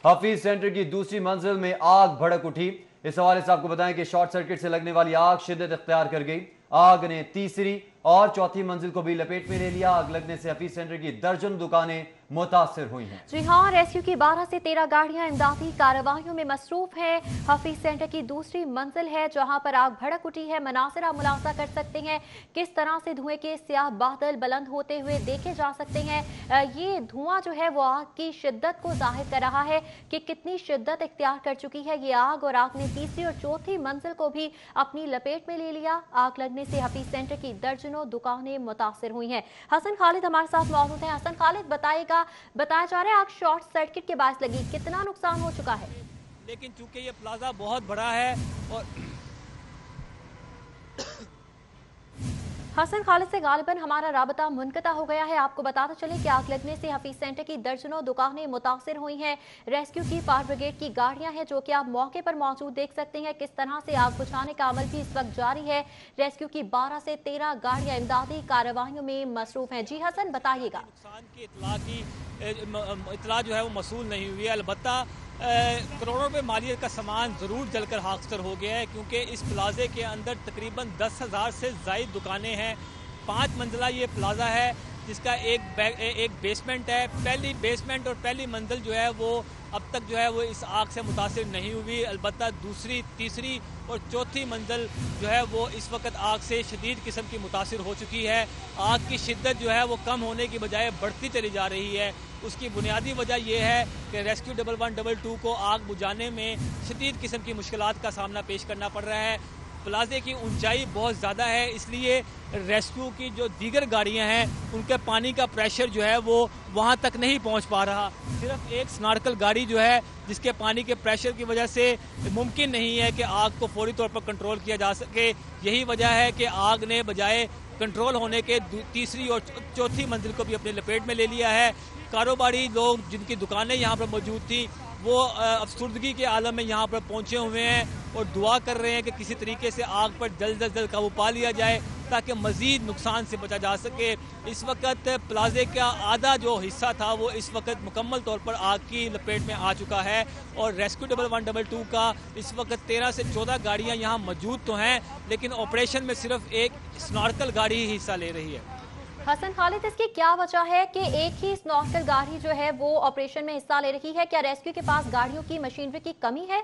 Hafeez centre की दूसरी मंजिल में आग भड़क उठी। इस हवाले से आपको बताएं कि शॉर्ट सर्किट से लगने वाली आग शिद्दत इख्तियार कर गई। आग ने तीसरी और चौथी मंजिल को भी लपेट में ले लिया। आग लगने से हफीज सेंटर की दर्जन दुकानें मुतासिर हुई हैं। जी हाँ, रेस्क्यू की 12 से 13 गाड़ियां इमदादी कार्रवाइयों में मसरूफ हैं। हफीज सेंटर की दूसरी मंजिल है जहां पर आग भड़क उठी है। मनासिर आप मुलाजा कर सकते हैं, किस तरह से धुएं के स्याह बादल बुलंद होते हुए देखे जा सकते हैं। ये धुआं जो है वो आग की शिद्दत को जाहिर कर रहा है कि कितनी शिद्दत इख्तियार कर चुकी है ये आग। और आग ने तीसरी और चौथी मंजिल को भी अपनी लपेट में ले लिया। आग लगने से हफीज सेंटर की दर्जनों दुकानें मुतासिर हुई हैं। हसन खालिद हमारे साथ मौजूद हैं। हसन खालिद, बताया जा रहा है आग शॉर्ट सर्किट के बायस लगी, कितना नुकसान हो चुका है? लेकिन चूंकि ये प्लाजा बहुत बड़ा है और हसन खालिद से गालिबन हमारा राबता मुनक़ता हो गया है। आपको बताते चले कि आग लगने से हफीज सेंटर की दर्जनों दुकानें मुतासिर हुई हैं। रेस्क्यू की फायर ब्रिगेड की गाड़ियां हैं जो कि आप मौके पर मौजूद देख सकते हैं। किस तरह से आग बुझाने का अमल भी इस वक्त जारी है। रेस्क्यू की 12 से 13 गाड़ियां इमदादी कार्रवाइयों में मसरूफ हैं। जी हसन, बताइएगा। नुकसान की इतला जो है वो मसूल नहीं हुई है। अलबत्ता करोड़ों रुपए मालियत का सामान ज़रूर जलकर खाकसर हो गया है, क्योंकि इस प्लाजे के अंदर तकरीबन 10,000 से ज़ायद दुकानें हैं। 5 मंजिला ये प्लाजा है जिसका एक बेसमेंट है। पहली बेसमेंट और पहली मंजिल जो है वो अब तक जो है वो इस आग से मुतासिर नहीं हुई। अलबत्ता दूसरी, तीसरी और चौथी मंजिल जो है वो इस वक्त आग से शदीद किस्म की मुतासिर हो चुकी है। आग की शिद्दत जो है वो कम होने की बजाय बढ़ती चली जा रही है। उसकी बुनियादी वजह यह है कि रेस्क्यू 1112 को आग बुझाने में शदीद किस्म की मुश्किलात का सामना पेश करना पड़ रहा है। प्लाजे की ऊंचाई बहुत ज़्यादा है, इसलिए रेस्क्यू की जो दीगर गाड़ियां हैं उनके पानी का प्रेशर जो है वो वहां तक नहीं पहुंच पा रहा। सिर्फ एक स्नार्कल गाड़ी जो है जिसके पानी के प्रेशर की वजह से मुमकिन नहीं है कि आग को फौरी तौर पर कंट्रोल किया जा सके। यही वजह है कि आग ने बजाय कंट्रोल होने के तीसरी और चौथी मंजिल को भी अपनी लपेट में ले लिया है। कारोबारी लोग जिनकी दुकानें यहाँ पर मौजूद थी वो अफसुर्दगी के आलम में यहाँ पर पहुँचे हुए हैं और दुआ कर रहे हैं कि किसी तरीके से आग पर जल्द अज जल्द काबू पा लिया जाए ताकि मज़ीद नुकसान से बचा जा सके। इस वक्त प्लाजे का आधा जो हिस्सा था वो इस वक्त मुकम्मल तौर पर आग की लपेट में आ चुका है और रेस्क्यू 1112 का इस वक्त 13 से 14 गाड़ियाँ यहाँ मौजूद तो हैं, लेकिन ऑपरेशन में सिर्फ एक स्नॉर्कल गाड़ी ही हिस्सा ले रही है। हसन खालिद, इसकी क्या वजह है कि एक ही स्नॉर्कल गाड़ी जो है वो ऑपरेशन में हिस्सा ले रही है? क्या रेस्क्यू के पास गाड़ियों की मशीनरी की कमी है?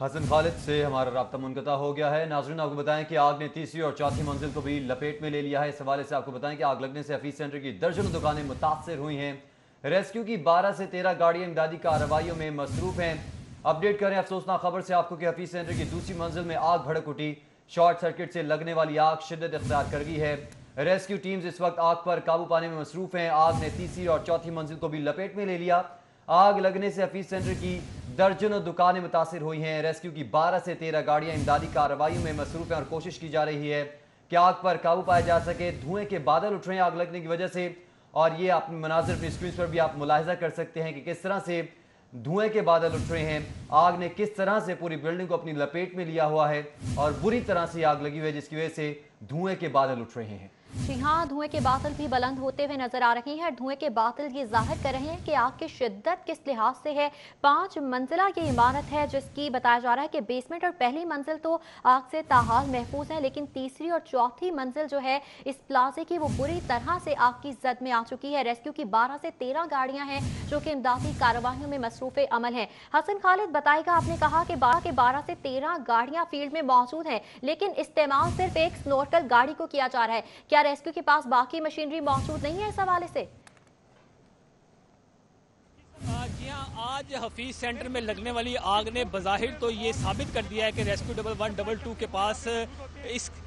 हसन खालिद से हमारा राब्ता मुनक़ता हो गया है। नाज़रीन, आपको बताएं कि आग ने तीसरी और चौथी मंजिल को भी लपेट में ले लिया है। इस हवाले से आपको बताएं कि आग लगने से हफीज सेंटर की दर्जनों दुकानें मुतासिर हुई हैं। रेस्क्यू की 12 से 13 गाड़ियां इमदादी कार्रवाइयों में मसरूफ हैं। अपडेट करें अफसोसनाक खबर से आपको कि हफीज सेंटर की दूसरी मंजिल में आग भड़क उठी। शॉर्ट सर्किट से लगने वाली आग शिद्दत इख्तियार कर गई है। रेस्क्यू टीम्स इस वक्त आग पर काबू पाने में मसरूफ हैं। आग ने तीसरी और चौथी मंजिल को भी लपेट में ले लिया। आग लगने से हफीज सेंटर की दर्जनों दुकानें मुतासिर हुई हैं। रेस्क्यू की 12 से 13 गाड़ियां इमदादी कार्रवाई में मसरूफ हैं और कोशिश की जा रही है कि आग पर काबू पाया जा सके। धुएं के बादल उठ रहे हैं आग लगने की वजह से और ये आप मनाजिर अपनी स्क्रीन पर भी आप मुलाहिजा कर सकते हैं कि किस तरह से धुएं के बादल उठ रहे हैं। आग ने किस तरह से पूरी बिल्डिंग को अपनी लपेट में लिया हुआ है और बुरी तरह से आग लगी हुई है जिसकी वजह से धुएं के बादल उठ रहे हैं। जी हाँ, धुएं के बादल भी बुलंद होते हुए नजर आ रहे हैं। धुएं के बादल ये जाहिर कर रहे हैं कि आग की शिद्दत किस लिहाज से है। 5 मंजिला ये इमारत है जिसकी बताया जा रहा है कि बेसमेंट और पहली मंजिल तो आग से ताहाल महफूज है, लेकिन तीसरी और चौथी मंजिल जो है इस प्लाजे की वो बुरी तरह से आग की जद में आ चुकी है। रेस्क्यू की 12 से 13 गाड़ियां हैं जो कि इमदादी कार्रवाइयों में मसरूफ अमल है। हसन खालिद, बताएगा, आपने कहा कि 12 से 13 गाड़ियां फील्ड में मौजूद हैं, लेकिन इस्तेमाल सिर्फ एक स्नॉर्कल गाड़ी को किया जा रहा है। क्या रेस्क्यू के पास बाकी मशीनरी मौजूद नहीं है इस हवाले से? जी हाँ, आज हफीज सेंटर में लगने वाली आग ने बज़ाहिर तो ये साबित कर दिया है कि रेस्क्यू 1112 के पास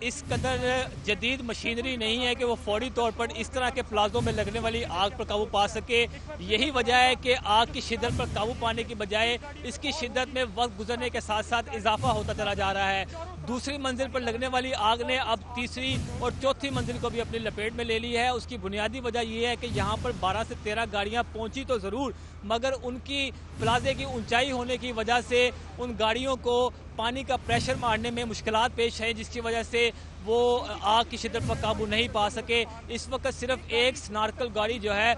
इस कदर जदीद मशीनरी नहीं है कि वो फौरी तौर पर इस तरह के प्लाजों में लगने वाली आग पर काबू पा सके। यही वजह है कि आग की शिद्दत पर काबू पाने की बजाय इसकी शिद्दत में वक्त गुजरने के साथ साथ इजाफा होता चला जा रहा है। दूसरी मंजिल पर लगने वाली आग ने अब तीसरी और चौथी मंजिल को भी अपनी लपेट में ले ली है। उसकी बुनियादी वजह यह है कि यहाँ पर 12 से 13 गाड़ियाँ पहुँची तो ज़रूर, मगर उनकी क्योंकि प्लाजे की ऊंचाई होने की वजह से उन गाड़ियों को पानी का प्रेशर मारने में मुश्किलात पेश है, जिसकी वजह से वो आग की शिद्दत पर काबू नहीं पा सके। इस वक्त सिर्फ एक स्नार्कल गाड़ी जो है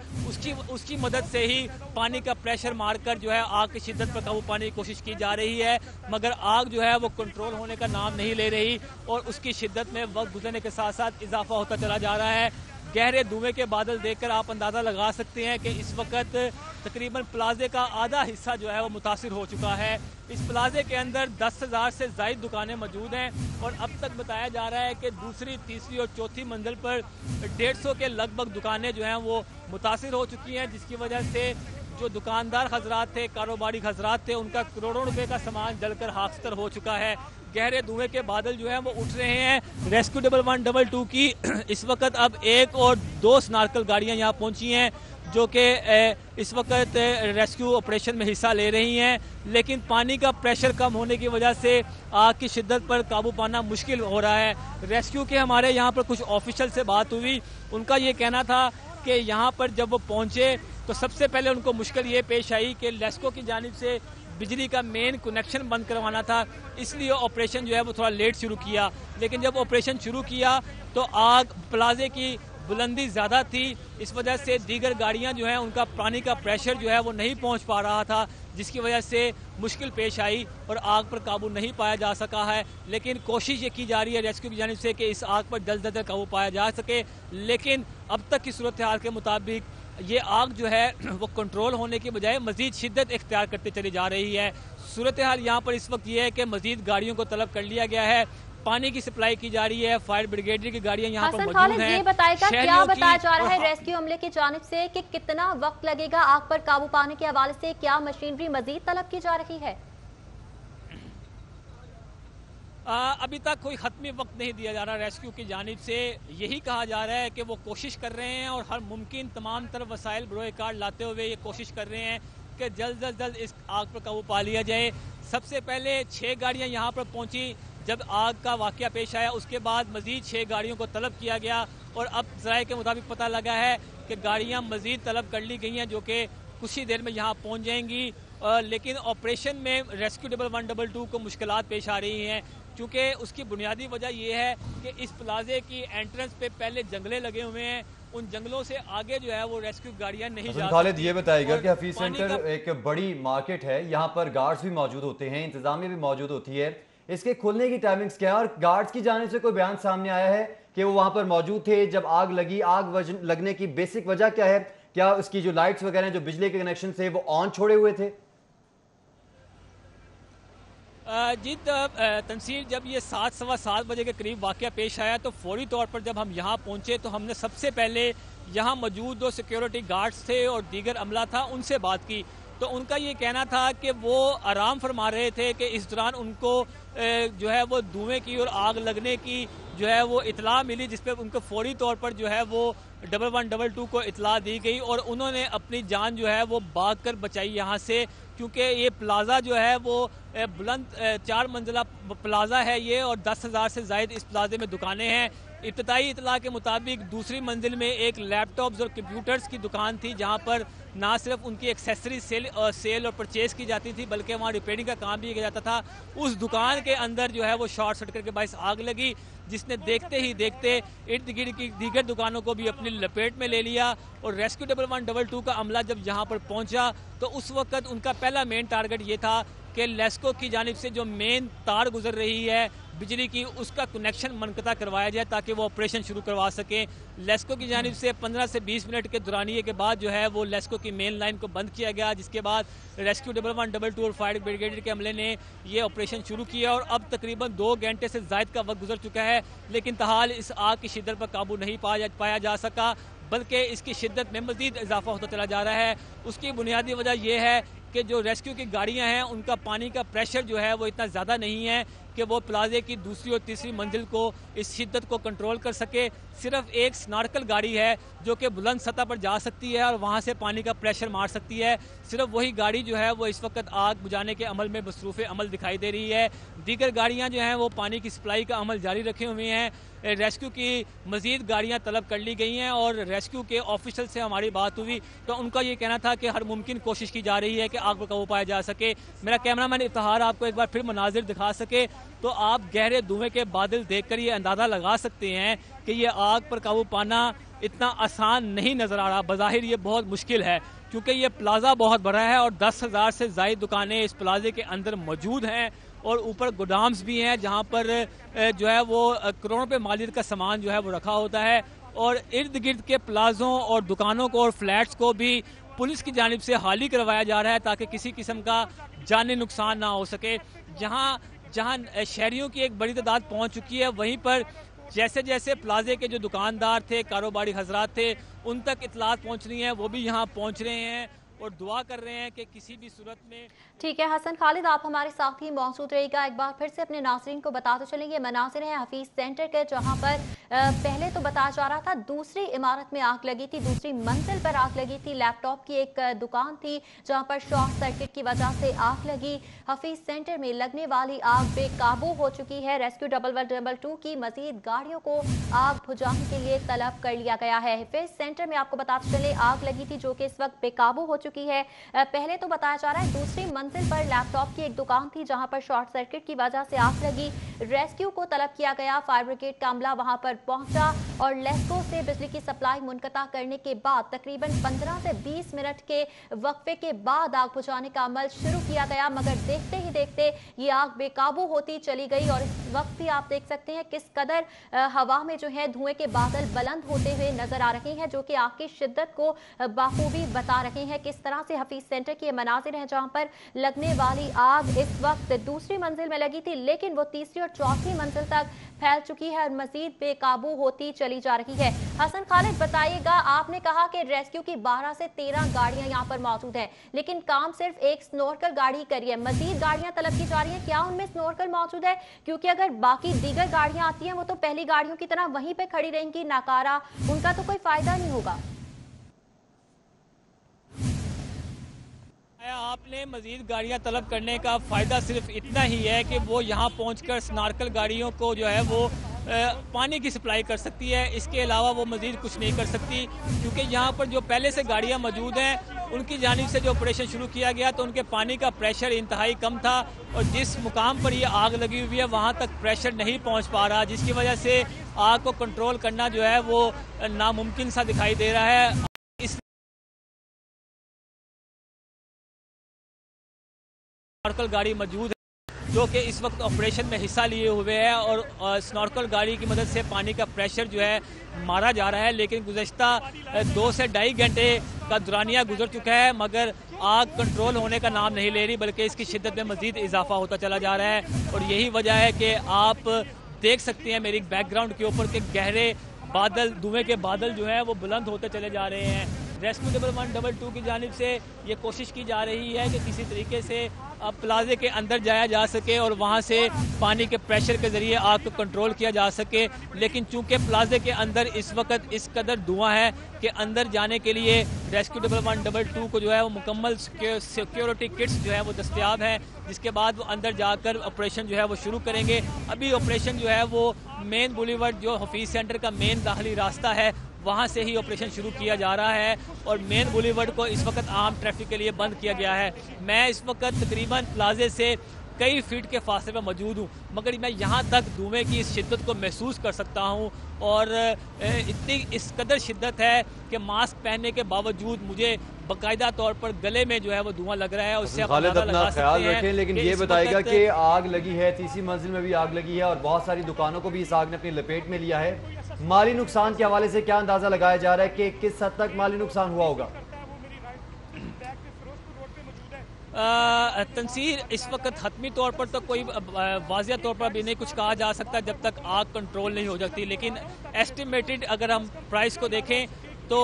उसकी मदद से ही पानी का प्रेशर मारकर जो है आग की शिद्दत पर काबू पाने की कोशिश की जा रही है, मगर आग जो है वो कंट्रोल होने का नाम नहीं ले रही और उसकी शिद्दत में वक्त गुजरने के साथ साथ इजाफा होता चला जा रहा है। गहरे धुएं के बादल देखकर आप अंदाज़ा लगा सकते हैं कि इस वक्त तकरीबन प्लाजे का आधा हिस्सा जो है वो मुतासिर हो चुका है। इस प्लाजे के अंदर 10,000 से ज़ायद दुकानें मौजूद हैं और अब तक बताया जा रहा है कि दूसरी, तीसरी और चौथी मंजिल पर 150 के लगभग दुकानें जो हैं वो मुतासिर हो चुकी हैं, जिसकी वजह से जो दुकानदार हजरात थे, कारोबारी हजरात थे, उनका करोड़ों रुपए का सामान जलकर खाकसतर हो चुका है। गहरे धुएं के बादल जो हैं वो उठ रहे हैं। रेस्क्यू 11122 की इस वक्त अब 1 और 2 स्नार्कल गाड़ियां यहाँ पहुंची हैं जो कि इस वक्त रेस्क्यू ऑपरेशन में हिस्सा ले रही हैं, लेकिन पानी का प्रेशर कम होने की वजह से आग की शिद्दत पर काबू पाना मुश्किल हो रहा है। रेस्क्यू के हमारे यहाँ पर कुछ ऑफिशियल से बात हुई, उनका ये कहना था कि यहाँ पर जब वो पहुँचे तो सबसे पहले उनको मुश्किल ये पेश आई कि लेस्को की जानिब से बिजली का मेन कनेक्शन बंद करवाना था, इसलिए ऑपरेशन जो है वो थोड़ा लेट शुरू किया। लेकिन जब ऑपरेशन शुरू किया तो आग प्लाजे की बुलंदी ज़्यादा थी, इस वजह से दीगर गाड़ियां जो हैं उनका पानी का प्रेशर जो है वो नहीं पहुंच पा रहा था, जिसकी वजह से मुश्किल पेश आई और आग पर काबू नहीं पाया जा सका है। लेकिन कोशिश ये की जा रही है रेस्क्यू की जानिब से कि इस आग पर जल्द से जल्द काबू पाया जा सके, लेकिन अब तक की सूरत हाल के मुताबिक ये आग जो है वो कंट्रोल होने के बजाय मजीद शिद्दत इख्तियार करते चली जा रही है। सूरत हाल यहाँ पर इस वक्त ये है कि मजीद गाड़ियों को तलब कर लिया गया है, पानी की सप्लाई की जा रही है, फायर ब्रिगेड की गाड़ियां यहाँ पर मौजूद हैं। ये बताएगा क्या बताया जा रहा है रेस्क्यू अमले की जानिब से कि कितना वक्त लगेगा आग पर काबू पाने के हवाले से, क्या मशीनरी मजीद तलब की जा रही है? अभी तक कोई खत्मी वक्त नहीं दिया जा रहा रेस्क्यू की जानिब से। यही कहा जा रहा है कि वो कोशिश कर रहे हैं और हर मुमकिन तमाम तरह वसाइल बरोए कार लाते हुए ये कोशिश कर रहे हैं कि जल्द से जल्द इस आग पर काबू पा लिया जाए। सबसे पहले 6 गाड़ियां यहाँ पर पहुंची जब आग का वाकया पेश आया, उसके बाद मजीद 6 गाड़ियों को तलब किया गया और अब ज़राए के मुताबिक पता लगा है कि गाड़ियाँ मजीद तलब कर ली गई हैं जो कि कुछ ही देर में यहाँ पहुँच जाएंगी। लेकिन ऑपरेशन में रेस्क्यू 11122 को मुश्किलात पेश आ रही हैं, क्योंकि उसकी बुनियादी वजह यह है कि इस प्लाजे की एंट्रेंस पे पहले जंगले लगे हुए हैं, उन जंगलों से आगे जो है वो रेस्क्यू गाड़ियां नहीं जा खालिद ये बताइएगा कि हफीज पानी सेंटर एक बड़ी मार्केट है, यहाँ पर गार्ड्स भी मौजूद होते हैं, इंतजामिया भी मौजूद होती है, इसके खुलने की टाइमिंग्स क्या है और गार्ड्स की जानिब से कोई बयान सामने आया है कि वो वहां पर मौजूद थे जब आग लगी? आग लगने की बेसिक वजह क्या है? क्या उसकी जो लाइट्स वगैरह जो बिजली के कनेक्शन थे वो ऑन छोड़े हुए थे? जी तंसीर, जब ये 7 सवा 7 बजे के करीब वाकया पेश आया तो फौरी तौर पर जब हम यहाँ पहुँचे तो हमने सबसे पहले यहाँ मौजूद 2 सिक्योरिटी गार्ड्स थे और दीगर अमला था, उनसे बात की तो उनका ये कहना था कि वो आराम फरमा रहे थे कि इस दौरान उनको जो है वो धुएं की और आग लगने की जो है वो इतला मिली, जिस पर उनको फौरी तौर पर जो है वो 11122 को इतला दी गई और उन्होंने अपनी जान जो है वो भाग कर बचाई यहाँ से, क्योंकि ये प्लाजा जो है वो बुलंद 4 मंजिला प्लाजा है ये और 10,000 से ज़ायद इस प्लाजे में दुकानें हैं। इब्तदाई इतला के मुताबिक दूसरी मंजिल में एक लैपटॉप्स और कंप्यूटर्स की दुकान थी जहां पर ना सिर्फ उनकी एक्सेसरी सेल और परचेज की जाती थी बल्कि वहां रिपेयरिंग का काम भी किया जाता था। उस दुकान के अंदर जो है वो शॉर्ट सर्किट के बायस आग लगी, जिसने देखते ही देखते इर्द गिर्द की दीगर दुकानों को भी अपनी लपेट में ले लिया और रेस्क्यू 11122 का अमला जब यहाँ पर पहुँचा तो उस वक्त उनका पहला मेन टारगेट ये था कि लेस्को की जानिब से जो मेन तार गुजर रही है बिजली की, उसका कनेक्शन मुनक़ता करवाया जाए ताकि वो ऑपरेशन शुरू करवा सकें। लेस्को की जानिब से 15 से 20 मिनट के दौरानिए के बाद जो है वो लेस्को की मेन लाइन को बंद किया गया, जिसके बाद रेस्क्यू 11122 और फायर ब्रिगेड के अमले ने ये ऑपरेशन शुरू किया और अब तकरीबन 2 घंटे से ज़ायद का वक्त गुजर चुका है, लेकिन तहाल इस आग की शिद्दत पर काबू नहीं पाया जा सका, बल्कि इसकी शिद्दत में मज़ीद इजाफा होता चला जा रहा है। उसकी बुनियादी वजह यह है कि जो रेस्क्यू की गाड़ियां हैं उनका पानी का प्रेशर जो है वो इतना ज़्यादा नहीं है कि वो प्लाजे की दूसरी और तीसरी मंजिल को इस शिद्दत को कंट्रोल कर सके। सिर्फ एक स्नार्कल गाड़ी है जो कि बुलंद सतह पर जा सकती है और वहाँ से पानी का प्रेशर मार सकती है। सिर्फ वही गाड़ी जो है वो इस वक्त आग बुझाने के अमल में मसरूफ़ अमल दिखाई दे रही है। दीगर गाड़ियाँ जो हैं वो पानी की सप्लाई का अमल जारी रखे हुए हैं। रेस्क्यू की मज़ीद गाड़ियाँ तलब कर ली गई हैं और रेस्क्यू के ऑफिशियल से हमारी बात हुई तो उनका ये कहना था कि हर मुमकिन कोशिश की जा रही है कि आग पर काबू पाया जा सके। मेरा कैमरामैन इफ्तिखार आपको एक बार फिर मनाजिर दिखा सके तो आप गहरे धुएं के बादल देखकर ये अंदाज़ा लगा सकते हैं कि ये आग पर काबू पाना इतना आसान नहीं नज़र आ रहा। बज़ाहिर ये बहुत मुश्किल है क्योंकि ये प्लाजा बहुत बड़ा है और 10,000 से ज़ायद दुकानें इस प्लाजे के अंदर मौजूद हैं और ऊपर गोदाम्स भी हैं जहां पर जो है वो करोड़ों रुपए मालियत का सामान जो है वो रखा होता है और इर्द गिर्द के प्लाजों और दुकानों को और फ्लैट्स को भी पुलिस की जानिब से खाली करवाया जा रहा है ताकि किसी किस्म का जानी नुकसान ना हो सके। जहां शहरियों की एक बड़ी तादाद पहुंच चुकी है वहीं पर जैसे जैसे प्लाजे के जो दुकानदार थे, कारोबारी हजरात थे, उन तक इतलात पहुंच रही हैं, वो भी यहाँ पहुंच रहे हैं और दुआ कर रहे हैं कि किसी भी सूरत में। ठीक है हसन खालिद, आप हमारे साथ ही मौजूद रहेगा। एक बार फिर से अपने नाज़रीन को बताते चलेंगे मनाजिर है हफीज सेंटर के जहां पर पहले तो बताया जा रहा था दूसरी इमारत में आग लगी थी, दूसरी मंजिल पर आग लगी थी। लैपटॉप की एक दुकान थी जहां पर शॉर्ट सर्किट की वजह से आग लगी। हफीज सेंटर में लगने वाली आग बेकाबू हो चुकी है। रेस्क्यू 112 की मजीद गाड़ियों को आग बुझाने के लिए तलब कर लिया गया है। हफीज सेंटर में आपको बताते चले आग लगी थी जो कि इस वक्त बेकाबू हो चुकी है। पहले तो बताया जा रहा है दूसरी मंजिल पर लैपटॉप की एक दुकान थी जहां पर शॉर्ट सर्किट की वजह से आग लगी। रेस्क्यू को तलब किया गया, फायर ब्रिगेड का अमला वहां पर पहुंचा और लेस्को से बिजली की सप्लाई मुनक़ता करने के बाद तकरीबन 15 से 20 मिनट के वक्फे के बाद आग बुझाने का अमल शुरू किया गया, मगर देखते ही देखते ये आग बेकाबू होती चली गई और इस वक्त भी आप देख सकते हैं किस कदर हवा में जो है धुएं के बादल बुलंद होते हुए नजर आ रहे हैं जो कि आग की शिद्दत को बाखूबी बता रहे हैं। किस तरह से हफीज सेंटर के मनाजिर हैं जहां पर लगने वाली आग इस वक्त दूसरी मंजिल में लगी थी लेकिन वो तीसरी और चौथी मंजिल तक फैल चुकी है और मजीद बेकाबू होती चली जा रही है। हसन खालिद बताइएगा, आपने कहा कि रेस्क्यू की 12 से 13 गाड़ियां यहां पर मौजूद हैं लेकिन काम सिर्फ एक स्नॉर्कल गाड़ी करी है, मजीद गाड़ियां तलब की जा रही है, क्या उनमें स्नॉर्कल मौजूद है? क्योंकि अगर बाकी दीगर गाड़ियां आती हैं वो तो पहली गाड़ियों की तरह वहीं पे खड़ी रहेंगी नाकारा, उनका तो कोई फायदा नहीं होगा। आपने मजीद गाड़ियां तलब करने का फ़ायदा सिर्फ इतना ही है कि वो यहाँ पहुंचकर स्नॉर्कल गाड़ियों को जो है वो पानी की सप्लाई कर सकती है। इसके अलावा वो मजीद कुछ नहीं कर सकती क्योंकि यहाँ पर जो पहले से गाड़ियाँ मौजूद हैं उनकी जानिब से जो ऑपरेशन शुरू किया गया तो उनके पानी का प्रेशर इंतहाई कम था और जिस मुकाम पर ये आग लगी हुई है वहाँ तक प्रेशर नहीं पहुँच पा रहा, जिसकी वजह से आग को कंट्रोल करना जो है वो नामुमकिन सा दिखाई दे रहा है। स्नॉर्कल गाड़ी मौजूद है जो कि इस वक्त ऑपरेशन में हिस्सा लिए हुए है और स्नॉर्कल गाड़ी की मदद से पानी का प्रेशर जो है मारा जा रहा है, लेकिन गुज़श्ता 2 से ढाई घंटे का दुरानिया गुजर चुका है मगर आग कंट्रोल होने का नाम नहीं ले रही बल्कि इसकी शिद्दत में मजीद इजाफा होता चला जा रहा है और यही वजह है कि आप देख सकते हैं मेरी बैकग्राउंड के ऊपर के गहरे बादल, धुएं के बादल जो है वो बुलंद होते चले जा रहे हैं। रेस्क्यू 112 की जानिब से ये कोशिश की जा रही है कि किसी तरीके से प्लाजे के अंदर जाया जा सके और वहाँ से पानी के प्रेशर के ज़रिए आग को कंट्रोल किया जा सके, लेकिन चूंकि प्लाजे के अंदर इस वक्त इस कदर धुआं है कि अंदर जाने के लिए रेस्क्यू 112 को जो है वो मुकम्मल सिक्योरिटी किट्स जो है वो दस्तयाब हैं, जिसके बाद वो अंदर जाकर ऑपरेशन जो है वो शुरू करेंगे। अभी ऑपरेशन जो है वो मेन बुलीवर्ड जो हफीज सेंटर का मेन दाखिली रास्ता है वहाँ से ही ऑपरेशन शुरू किया जा रहा है और मेन बुलीवर्ड को इस वक्त आम ट्रैफिक के लिए बंद किया गया है। मैं इस वक्त तकरीबन प्लाजे से कई फीट के फासले में मौजूद हूँ मगर मैं यहाँ तक धुएं की इस शिद्दत को महसूस कर सकता हूँ और इतनी इस कदर शिद्दत है कि मास्क पहनने के बावजूद मुझे बाकायदा तौर पर गले में जो है वो धुआं लग रहा है। उससे खालिद अपना ख्याल रखें, लेकिन ये बताएगा कि आग लगी है, तीसरी मंजिल में भी आग लगी है और बहुत सारी दुकानों को भी इस आग ने अपनी लपेट में लिया है। माली नुकसान के हवाले से क्या अंदाजा लगाया जा रहा है कि किस हद तक माली नुकसान हुआ होगा? तंसीर इस वक्त हतमी तौर पर तो कोई वाज़िया तौर पर भी नहीं कुछ कहा जा सकता जब तक आग कंट्रोल नहीं हो जाती, लेकिन एस्टिमेटेड अगर हम प्राइस को देखें तो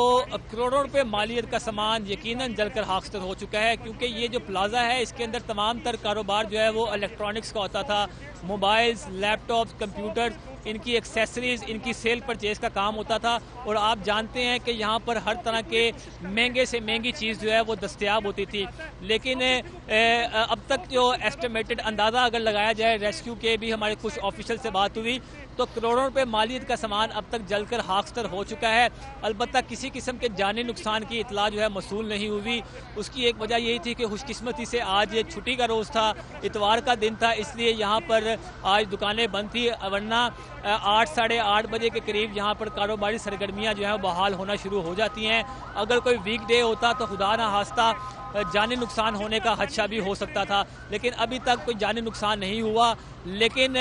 करोड़ों रुपए मालियत का सामान यकीनन जलकर खाकसार हो चुका है क्योंकि ये जो प्लाजा है इसके अंदर तमाम तर कारोबार जो है वो इलेक्ट्रॉनिक्स का होता था, मोबाइल्स, लैपटॉप्स, कंप्यूटर्स, इनकी एक्सेसरीज, इनकी सेल परचेज का काम होता था। और आप जानते हैं कि यहाँ पर हर तरह के महंगे से महंगी चीज़ जो है वो दस्तयाब होती थी। लेकिन अब तक जो एस्टिमेटेड अंदाज़ा अगर लगाया जाए, रेस्क्यू के भी हमारे कुछ ऑफिशियल से बात हुई, तो करोड़ों रुपए मालियत का सामान अब तक जलकर खाकसतर हो चुका है। अलबत्ता किसी किस्म के जानी नुकसान की इतला जो है मसूल नहीं हुई। उसकी एक वजह यही थी कि खुशकिस्मती से आज ये छुट्टी का रोज़ था, इतवार का दिन था, इसलिए यहाँ पर आज दुकानें बंद थी। वरना 8 साढ़े 8 बजे के करीब यहाँ पर कारोबारी सरगर्मियाँ जो हैं बहाल होना शुरू हो जाती हैं। अगर कोई वीक डे होता तो खुदा ना खास्ता जानी नुकसान होने का खदशा भी हो सकता था, लेकिन अभी तक कोई जानी नुकसान नहीं हुआ। लेकिन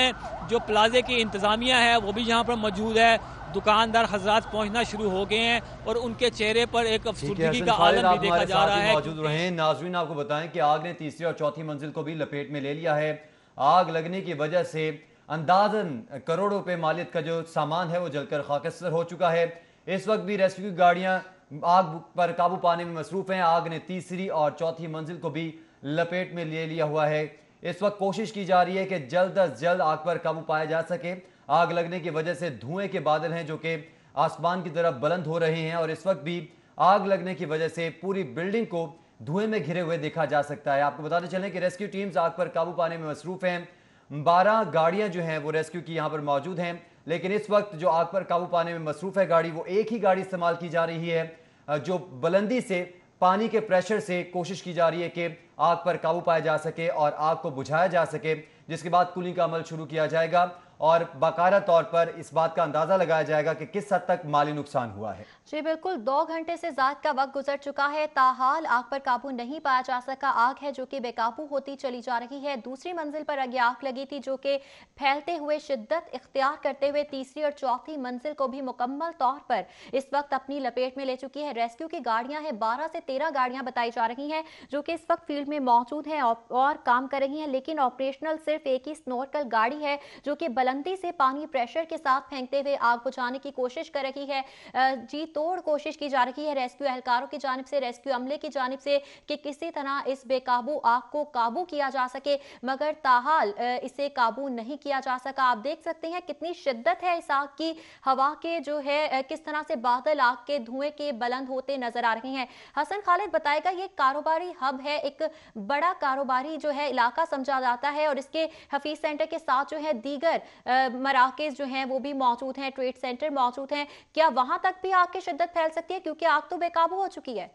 जो प्लाजे की इंतज़ामिया है वो भी यहाँ पर मौजूद है। दुकानदार हजरात पहुंचना शुरू हो गए हैं और उनके चेहरे पर एक अफसुर्दगी का आलम भी देखा जा रहा है। मौजूद रहे नाज़रीन, आपको बताएं कि आग ने तीसरी और चौथी मंजिल को भी लपेट में ले लिया है। आग लगने की वजह से अंदाजन करोड़ों रुपए मालियत का जो सामान है वो जलकर खाकसतर हो चुका है। इस वक्त भी रेस्क्यू की गाड़ियां आग पर काबू पाने में मसरूफ हैं। आग ने तीसरी और चौथी मंजिल को भी लपेट में ले लिया हुआ है। इस वक्त कोशिश की जा रही है कि जल्द अज जल्द आग पर काबू पाया जा सके। आग लगने की वजह से धुएं के बादल हैं जो कि आसमान की तरफ बुलंद हो रहे हैं और इस वक्त भी आग लगने की वजह से पूरी बिल्डिंग को धुएं में घिरे हुए देखा जा सकता है। आपको बताते चलें कि रेस्क्यू टीम्स आग पर काबू पाने में मसरूफ हैं। 12 गाड़ियां जो हैं वो रेस्क्यू की यहां पर मौजूद हैं, लेकिन इस वक्त जो आग पर काबू पाने में मसरूफ है गाड़ी, वो एक ही गाड़ी इस्तेमाल की जा रही है जो बुलंदी से पानी के प्रेशर से कोशिश की जा रही है कि आग पर काबू पाया जा सके और आग को बुझाया जा सके, जिसके बाद कूलिंग का अमल शुरू किया जाएगा और बाकायदा तौर पर इस बात का अंदाजा लगाया जाएगा कि किस हद तक माली नुकसान हुआ है। जी बिल्कुल, 2 घंटे से ज्यादा का वक्त गुजर चुका है, ताहाल आग पर काबू नहीं पाया जा सका। आग है जो कि बेकाबू होती चली जा रही है। दूसरी मंजिल पर आगे आग लगी थी जो कि फैलते हुए शिद्दत इख्तियार करते हुए तीसरी और चौथी मंजिल को भी मुकम्मल तौर पर इस वक्त अपनी लपेट में ले चुकी है। रेस्क्यू की गाड़ियां हैं, 12 से 13 गाड़ियां बताई जा रही हैं जो कि इस वक्त फील्ड में मौजूद हैं और काम कर रही हैं, लेकिन ऑपरेशनल सिर्फ एक ही स्नॉर्कल गाड़ी है जो कि बुलंदी से पानी प्रेशर के साथ फेंकते हुए आग बुझाने की कोशिश कर रही है। जी तोड़ कोशिश की जा रही है रेस्क्यू एहलकारों की जानिब से, रेस्क्यू अमले की जानिब से कि किसी तरह इस बेकाबू आग को काबू किया जा सके, मगर ताहाल इसे काबू नहीं किया जा सका। आप देख सकते हैं कितनी शिद्दत है इस आग की, हवा के जो है किस तरह से बादल आग के धुएं के बुलंद होते नजर आ रहे हैं। हसन खालिद बताएगा, ये कारोबारी हब है, एक बड़ा कारोबारी जो है इलाका समझा जाता है और इसके हफीज सेंटर के साथ जो है दीगर मराकज जो हैं वो भी मौजूद हैं, ट्रेड सेंटर मौजूद हैं। क्या वहां तक भी आग की शिद्दत फैल सकती है, क्योंकि आग तो बेकाबू हो चुकी है?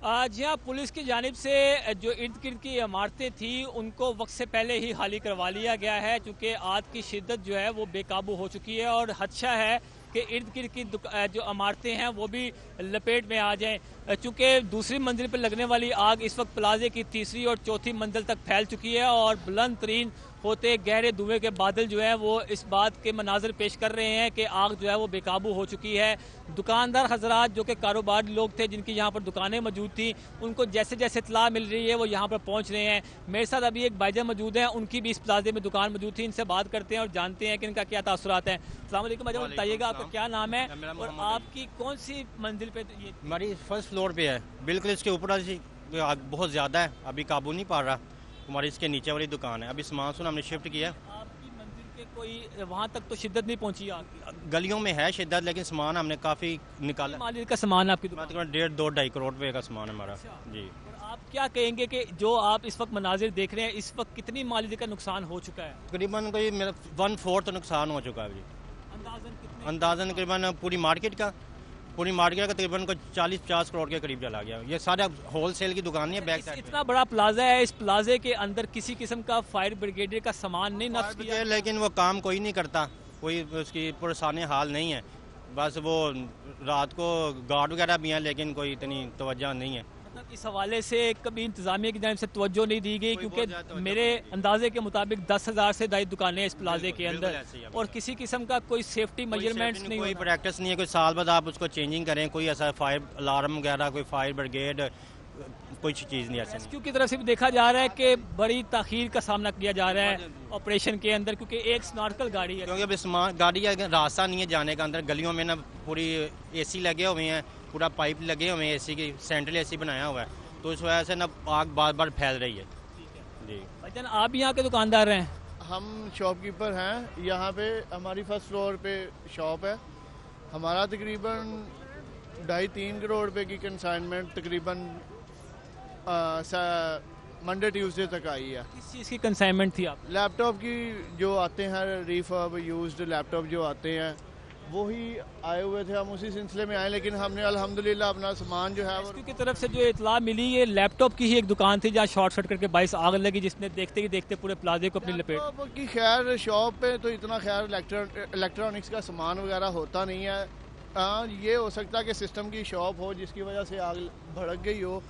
जी हाँ, पुलिस की जानिब से जो इर्द गिर्द की इमारतें थी उनको वक्त से पहले ही खाली करवा लिया गया है, क्योंकि आग की शिद्दत जो है वो बेकाबू हो चुकी है और खदशा है कि इर्द गिर्द की जो इमारतें हैं वो भी लपेट में आ जाएं। चूँकि दूसरी मंजिल पर लगने वाली आग इस वक्त प्लाजे की तीसरी और चौथी मंजिल तक फैल चुकी है और बुलंद तरीन होते गहरे धुएं के बादल जो है वो इस बात के मनाजर पेश कर रहे हैं कि आग जो है वो बेकाबू हो चुकी है। दुकानदार हजरात जो कि कारोबारी लोग थे, जिनकी यहाँ पर दुकानें मौजूद थी, उनको जैसे जैसे इत्तला मिल रही है वो यहाँ पर पहुँच रहे हैं। मेरे साथ अभी एक भाईजान मौजूद हैं, उनकी भी इस प्लाजे में दुकान मौजूद थी। इनसे बात करते हैं और जानते हैं कि इनका क्या तासुरात हैं। अस्सलाम वालेकुम भाईजान, बताइएगा आपका क्या नाम है और आपकी कौन सी मंजिल पे? हमारी फर्स्ट फ्लोर पे है, बिल्कुल इसके ऊपर आग बहुत ज़्यादा है, अभी काबू नहीं पा रहा। हमारी इसके नीचे वाली दुकान है, अभी सामान सुन हमने शिफ्ट किया। आपकी मंजिल के कोई वहाँ तक तो शिद्दत नहीं पहुँची आग की? गलियों में है शिद्दत, लेकिन सामान हमने काफ़ी निकाला। मालिक का सामान आपकी दुकान? 1.5-2-2.5 करोड़ रुपये का सामान है हमारा। जी, और आप क्या कहेंगे कि जो आप इस वक्त मनाजिर देख रहे हैं, इस वक्त कितनी माली का नुकसान हो चुका है? तकरीबन कोई मेरा 1/4 नुकसान हो चुका है जी। अंदाज़न तकरीबन पूरी मार्केट का तकरीबन कोई 40-50 करोड़ के करीब चला गया। ये सारा होलसेल की दुकान है, बैक साइड। इतना बड़ा प्लाजा है, इस प्लाजे के अंदर किसी किस्म का फायर ब्रिगेड का सामान नहीं नस्ब किया, लेकिन वो काम कोई नहीं करता, कोई उसकी पुरसाने हाल नहीं है। बस वो रात को गार्ड वगैरह भी हैं, लेकिन कोई इतनी तवज्जो नहीं है। मतलब इस हवाले से कभी इंतजामिया की जानिब से तवज्जो नहीं दी गई, क्योंकि मेरे अंदाजे के मुताबिक 10,000 से ज़्यादा दुकानें इस प्लाजे के अंदर और किसी किस्म का कोई सेफ्टी मेजरमेंट्स नहीं, कोई प्रैक्टिस नहीं है। कोई साल बाद आप उसको चेंजिंग करें, कोई ऐसा फायर अलार्म वगैरह, कोई फायर ब्रिगेड, कोई चीज़ नहीं ऐसी। रेस्क्यू की तरफ से भी देखा जा रहा है कि बड़ी ताखीर का सामना किया जा रहा है ऑपरेशन के अंदर, क्योंकि एक स्नॉर्कल गाड़ी है, क्योंकि अभी गाड़ी का रास्ता नहीं है जाने का अंदर। गलियों में ना पूरी AC लगे हुए हैं, पूरा पाइप लगे हुए हैं, AC की सेंट्रल AC बनाया हुआ है, तो इस वजह से ना आग बार बार फैल रही है। जी भाईजान, आप यहाँ के दुकानदार हैं? हम शॉपकीपर हैं यहाँ पे, हमारी फर्स्ट फ्लोर पे शॉप है। हमारा तकरीबन 2.5-3 करोड़ रुपए की कंसाइनमेंट तकरीबन मंडे ट्यूसडे तक आई है। किस चीज़ की कंसाइनमेंट थी आप? लैपटॉप की जो आते हैं रिफर्ब यूज्ड लैपटॉप जो आते हैं वही आए हुए थे, हम उसी सिलसिले में आए, लेकिन हमने अल्हम्दुलिल्लाह अपना सामान जो है वो रेस्क्यू की तरफ से जो इतला मिली, ये लैपटॉप की ही एक दुकान थी जहाँ शॉर्ट सर्किट के बाइस आग लगी, जिसने देखते ही देखते पूरे प्लाजे को अपनी लपेट। लैपटॉप की खैर शॉप पे तो इतना खैर इलेक्ट्रॉनिक्स का सामान वगैरह होता नहीं है। हाँ, ये हो सकता है कि सिस्टम की शॉप हो जिसकी वजह से आग भड़क गई हो,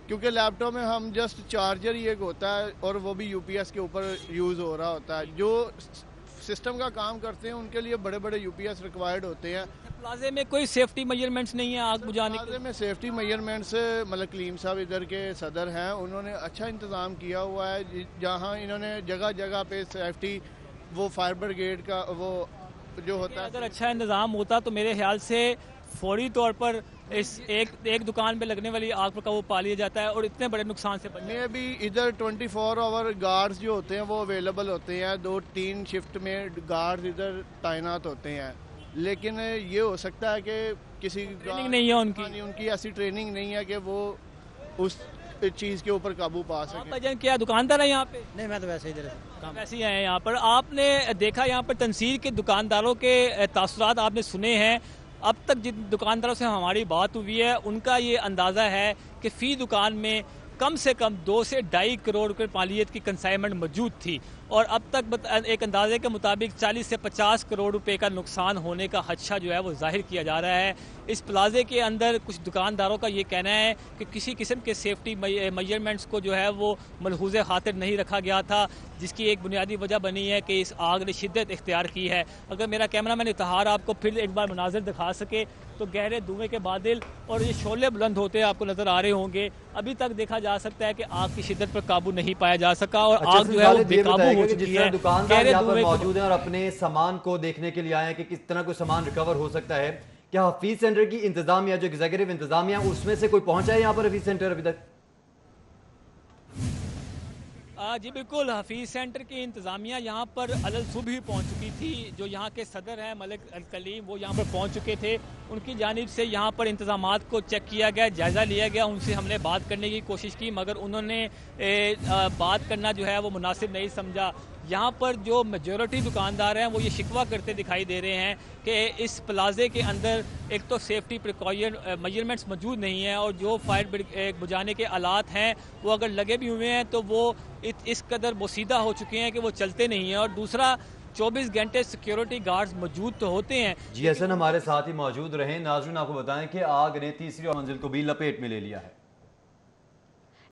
क्योंकि लैपटॉप में हम जस्ट चार्जर ही एक होता है और वो भी यूपीएस के ऊपर यूज़ हो रहा होता है। जो सिस्टम का काम करते हैं उनके लिए बड़े बड़े यूपीएस रिक्वायर्ड होते हैं। प्लाजे में कोई सेफ्टी मेजरमेंट्स नहीं है आग बुझाने के? प्लाजे में सेफ्टी मेजरमेंट्स मतलब कलीम साहब इधर के सदर हैं, उन्होंने अच्छा इंतज़ाम किया हुआ है, जहाँ इन्होंने जगह जगह पे सेफ्टी वो फायर ब्रिगेड का वो जो होता है। अगर अच्छा इंतज़ाम होता तो मेरे ख्याल से फौरी तौर पर इस एक दुकान पे लगने वाली आग पर काबू पा लिया जाता है और इतने बड़े नुकसान से बचने। में भी इधर 24 आवर गार्ड्स जो होते हैं वो अवेलेबल होते हैं, 2-3 शिफ्ट में गार्ड्स इधर तैनात होते हैं, लेकिन ये हो सकता है कि किसी ट्रेनिंग नहीं है उनकी। उनकी ऐसी ट्रेनिंग नहीं है कि वो उस चीज़ के ऊपर काबू पा सके। भाईजान क्या दुकानदार है यहाँ पे? नहीं, मैं तो वैसे इधर काम। वैसे ही आए हैं यहाँ पर। आपने देखा यहाँ पर तंसीर के दुकानदारों के तासुरात आपने सुने हैं। अब तक जिन दुकानदारों से हमारी बात हुई है उनका ये अंदाज़ा है कि फ़ी दुकान में कम से कम 2 से 2.5 करोड़ रुपये मालियत की कंसाइनमेंट मौजूद थी और अब तक एक अंदाजे के मुताबिक 40 से 50 करोड़ रुपए का नुकसान होने का खदशा जो है वो जाहिर किया जा रहा है। इस प्लाजे के अंदर कुछ दुकानदारों का ये कहना है कि किसी किस्म के सेफ्टी मेजरमेंट्स को जो है वो मलहूज़े खातिर नहीं रखा गया था, जिसकी एक बुनियादी वजह बनी है कि इस आग ने शिद्दत इख्तियार की है। अगर मेरा कैमरा मैन इत्तहार आपको फिर एक बार मनाजिर दिखा सके तो गहरे धुएं के बादल और ये शोले बुलंद होते आपको नजर आ रहे होंगे। अभी तक देखा जा सकता है कि आग की शिद्दत पर काबू नहीं पाया जा सका और आग जो है वो बेकाबू हो चुकी है। दुकानदार यहाँ पर मौजूद हैं और अपने सामान को देखने के लिए आए हैं कि किस तरह कोई सामान रिकवर हो सकता है। क्या हफीज सेंटर की इंतजामिया जो एग्जीक्यूटिव इंतजामिया उसमें से कोई पहुंचा है यहाँ पर हफीज सेंटर अभी तक? जी बिल्कुल, हफीज़ सेंटर की इंतज़ामिया यहाँ पर अलल सुबह ही पहुँच चुकी थी। जो यहाँ के सदर हैं मलिक अल कलीम वो यहाँ पर पहुँच चुके थे। उनकी जानिब से यहाँ पर इंतज़ामात को चेक किया गया, जायज़ा लिया गया। उनसे हमने बात करने की कोशिश की मगर उन्होंने बात करना जो है वो मुनासिब नहीं समझा। यहाँ पर जो मेजॉरिटी दुकानदार हैं वो ये शिकवा करते दिखाई दे रहे हैं कि इस प्लाजे के अंदर एक तो सेफ्टी प्रिकॉशन मेजरमेंट्स मौजूद नहीं है और जो फायर बुझाने के आलात हैं वो अगर लगे भी हुए हैं तो वो इस कदर बोसीदा हो चुके हैं कि वो चलते नहीं हैं। और दूसरा 24 घंटे सिक्योरिटी गार्ड्स मौजूद तो होते हैं। जी हसन हमारे साथ ही मौजूद रहे। नाज़रीन आपको बताएं कि आग ने तीसरी मंजिल को भी लपेट में ले लिया है।